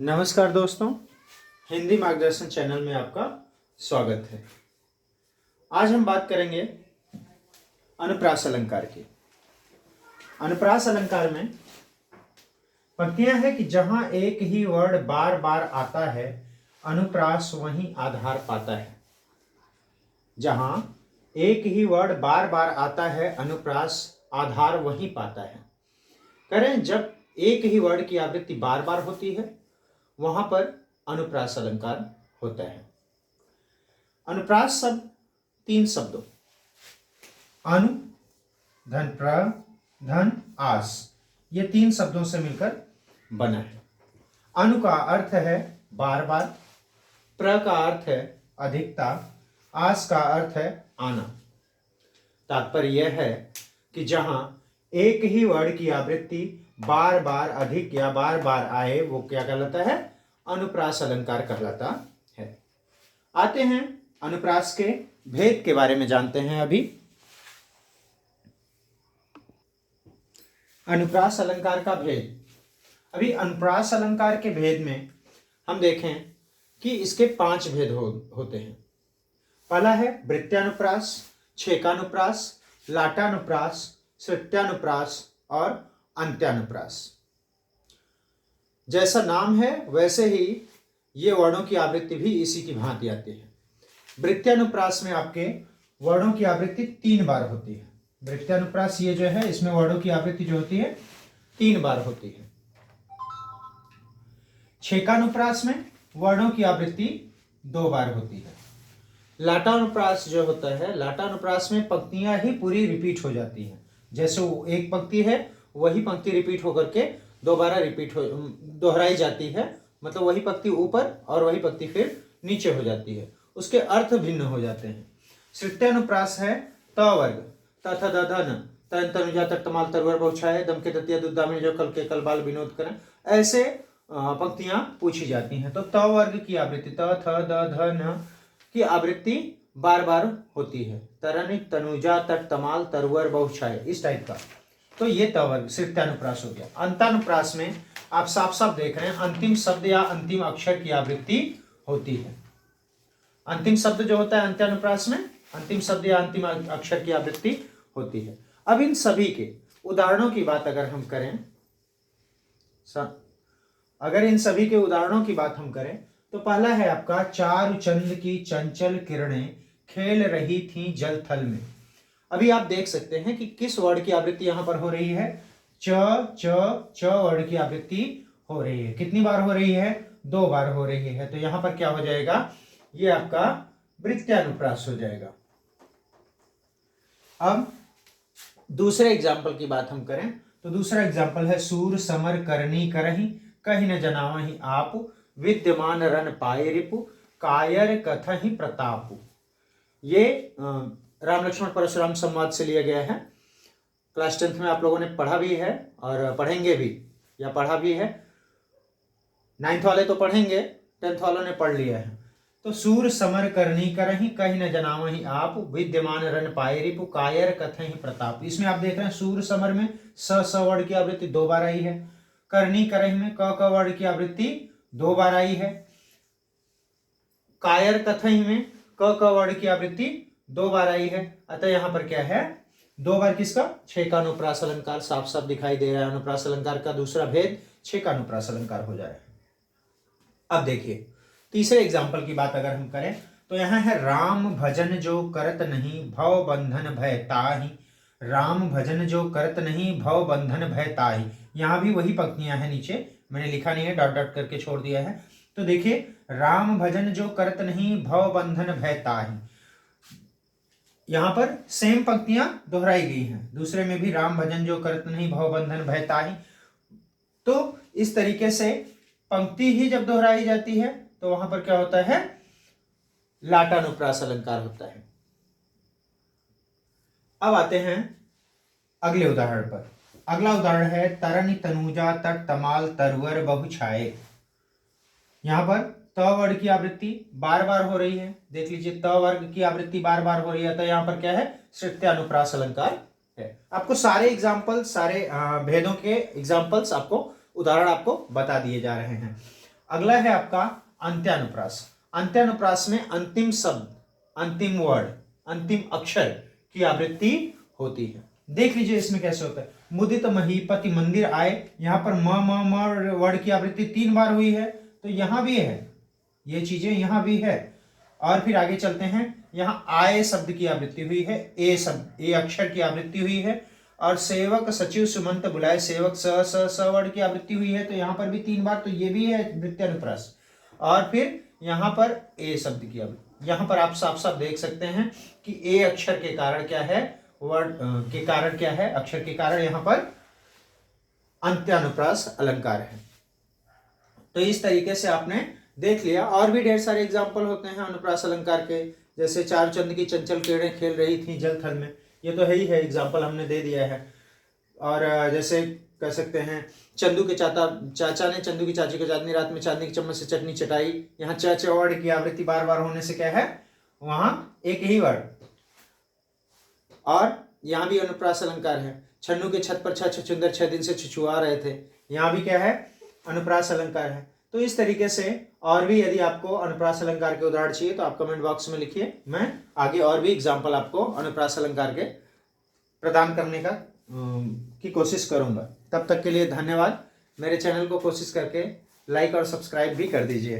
नमस्कार दोस्तों, हिंदी मार्गदर्शन चैनल में आपका स्वागत है। आज हम बात करेंगे अनुप्रास अलंकार की। अनुप्रास अलंकार में पंक्तियां हैं कि जहां एक ही वर्ण बार बार आता है, अनुप्रास वहीं आधार पाता है। जहां एक ही वर्ण बार बार आता है, अनुप्रास आधार वहीं पाता है। करें जब एक ही वर्ण की आवृत्ति बार बार होती है, वहां पर अनुप्रास अलंकार होता है। अनुप्रास शब्द तीन शब्दों अनु धन प्र धन आस, ये तीन शब्दों से मिलकर बना है। अनु का अर्थ है बार बार, प्र का अर्थ है अधिकता, आस का अर्थ है आना। तात्पर्य यह है कि जहां एक ही वर्ण की आवृत्ति बार बार अधिक या बार बार आए, वो क्या कहलाता है? अनुप्रास अलंकार कहलाता है। आते हैं अनुप्रास के भेद के बारे में जानते हैं। अनुप्रास अलंकार का भेद। अभी अनुप्रास अलंकार के भेद में हम देखें कि इसके 5 भेद होते हैं। पहला है वृत्त्यानुप्रास, छेकानुप्रास, लाटानुप्रास, श्रुत्यानुप्रास और अंत्यानुप्रास। जैसा नाम है वैसे ही ये वर्णों की आवृत्ति भी इसी की भांति आती है। वृत्त्यानुप्रास में आपके वर्णों की आवृत्ति 3 बार होती है। वृत्त्यानुप्रास ये जो है, इसमें वर्णों की आवृत्ति जो होती है 3 बार होती है। छेकानुप्रास में वर्णों की आवृत्ति 2 बार होती है। लाटानुप्रास जो होता है, लाटानुप्रास में पंक्तियां ही पूरी रिपीट हो जाती हैं। जैसे वो एक पंक्ति है, वही पंक्ति रिपीट होकर के दोबारा दोहराई जाती है। मतलब वही पंक्ति ऊपर और वही पंक्ति फिर नीचे हो जाती है, उसके अर्थ भिन्न हो जाते हैं। श्रुत्यानुप्रास है त वर्ग, त थ द ध न, तन तनुजा तक तमाल तरवर बहुछाए, दम के दतिया दुद्दामिनी जो कल के कल बाल विनोद करें, ऐसे पंक्तियां पूछी जाती हैं। तो त वर्ग की आवृत्ति त थ द ध न की आवृत्ति बार बार होती है। तरनिक तनुजा तट तमाल तरवर बहुछाए, इस टाइप का। तो ये त वर्ग श्रुत्यानुप्रास हो गया। अंतानुप्रास में आप साफ साफ देख रहे हैं, अंतिम शब्द या अंतिम अक्षर की आवृत्ति होती है। अंतिम शब्द जो होता है अंत्यानुप्रास में, अंतिम शब्द या अंतिम अक्षर की आवृत्ति होती है। अब इन सभी के उदाहरणों की बात अगर हम करें, तो पहला है आपका चारु चंद की चंचल किरणें खेल रही थी जल थल में। अभी आप देख सकते हैं कि किस वर्ड की आवृत्ति यहां पर हो रही है। च च वर्ड की आवृत्ति हो रही है। कितनी बार हो रही है? 2 बार हो रही है। तो यहां पर क्या हो जाएगा? ये आपका वृत्त्यानुप्रास हो जाएगा। अब दूसरे एग्जाम्पल की बात हम करें तो दूसरा एग्जाम्पल है सूर समर करनी करही, कहीं न जनावही आप, विद्यमान रन पाए रिपु, कायर कथहि प्रतापु। ये राम लक्ष्मण परशुराम संवाद से लिया गया है। क्लास 10th में आप लोगों ने पढ़ा भी है और पढ़ेंगे भी, या पढ़ा भी है। 9th वाले तो पढ़ेंगे, 10th वालों ने पढ़ लिया है। तो सूर समर करनी करही, कहीं न जनावही आप, विद्यमान रन पाए रिपु, कायर कथहि प्रताप। इसमें आप देख रहे हैं सूर समर में स वर्ड की आवृत्ति 2 बार आई है। करनी करही में क वर्ड की आवृत्ति 2 बार आई है। कायर कथहि में क वर्ड की आवृत्ति 2 बार आई है। अतः यहां पर क्या है? 2 बार किसका? छेकानुप्रास अलंकार साफ साफ दिखाई दे रहा है। अनुप्रास अलंकार का दूसरा भेद छेकानुप्रास अलंकार हो जाएगा। अब देखिए तीसरे एग्जाम्पल की बात अगर हम करें तो यहां है राम भजन जो करत नहीं, भव बंधन भय ताहि। राम भजन जो करत नहीं, भव बंधन भय ताहि। यहां भी वही पंक्तियां हैं, नीचे मैंने लिखा नहीं है, डॉट डॉट करके छोड़ दिया है। तो देखिए, राम भजन जो करत नहीं, भव बंधन भय ताहि। यहां पर सेम पंक्तियां दोहराई गई हैं। दूसरे में भी राम भजन जो करत नहीं, भव बंधन भय ताहि। तो इस तरीके से पंक्ति ही जब दोहराई जाती है तो वहां पर क्या होता है? लाटानुप्रास अलंकार होता है। अब आते हैं अगले उदाहरण पर। अगला उदाहरण है तरनि तनुजा तट तमाल तरवर बहुछाए। यहां पर त वर्ग की आवृत्ति बार बार हो रही है। देख लीजिए, त वर्ग की आवृत्ति बार बार हो रही है। तो यहां पर क्या है? श्रुत्यानुप्रास अलंकार है। आपको सारे एग्जाम्पल, सारे भेदों के एग्जाम्पल्स आपको, उदाहरण आपको बता दिए जा रहे हैं। अगला है आपका अंत्यानुप्रास। अंत्यानुप्रास में अंतिम शब्द, अंतिम वर्ड, अंतिम अक्षर की आवृत्ति होती है। देख लीजिए इसमें कैसे होता है। मुदित महीपति मंदिर आए, यहां पर म वर्ड की आवृत्ति 3 बार हुई है, तो यहां भी है, ये चीजें यहां भी है। और फिर आगे चलते हैं, यहां आए शब्द की आवृत्ति हुई है, ए शब्द, ए अक्षर की आवृत्ति हुई है। और सेवक सचिव सुमंत बुलाए, सेवक स वर्ड की आवृत्ति हुई है, तो यहां पर भी 3 बार, तो ये भी है वृत्त्यनुप्रास। और फिर यहां पर ए शब्द की आवृत्ति, यहां पर आप साफ साफ देख सकते हैं कि ए अक्षर के कारण क्या है, वर्ड के कारण क्या है, अक्षर के कारण यहां पर अंत्यानुप्रास अलंकार है। तो इस तरीके से आपने देख लिया। और भी ढेर सारे एग्जाम्पल होते हैं अनुप्रास अलंकार के, जैसे चार चंद की चंचल किरणें खेल रही थी जल थल में, ये तो है ही है, एग्जाम्पल हमने दे दिया है। और जैसे कह सकते हैं, चंदू के चाचा ने चंदू की चाची को चांदनी रात में चांदनी की चम्मच से चटनी चटाई, यहाँ च वर्ड की आवृत्ति बार बार होने से क्या है, वहां एक ही वर्ड। और यहाँ भी अनुप्रास अलंकार है, छन्नू के छत पर छछुंदर 6 दिन से छुछुआ रहे थे, यहाँ भी क्या है, अनुप्रास अलंकार है। तो इस तरीके से और भी यदि आपको अनुप्रास अलंकार के उदाहरण चाहिए तो आप कमेंट बॉक्स में लिखिए, मैं आगे और भी एग्जाम्पल आपको अनुप्रास अलंकार के प्रदान करने की कोशिश करूंगा। तब तक के लिए धन्यवाद। मेरे चैनल को कोशिश करके लाइक और सब्सक्राइब भी कर दीजिए।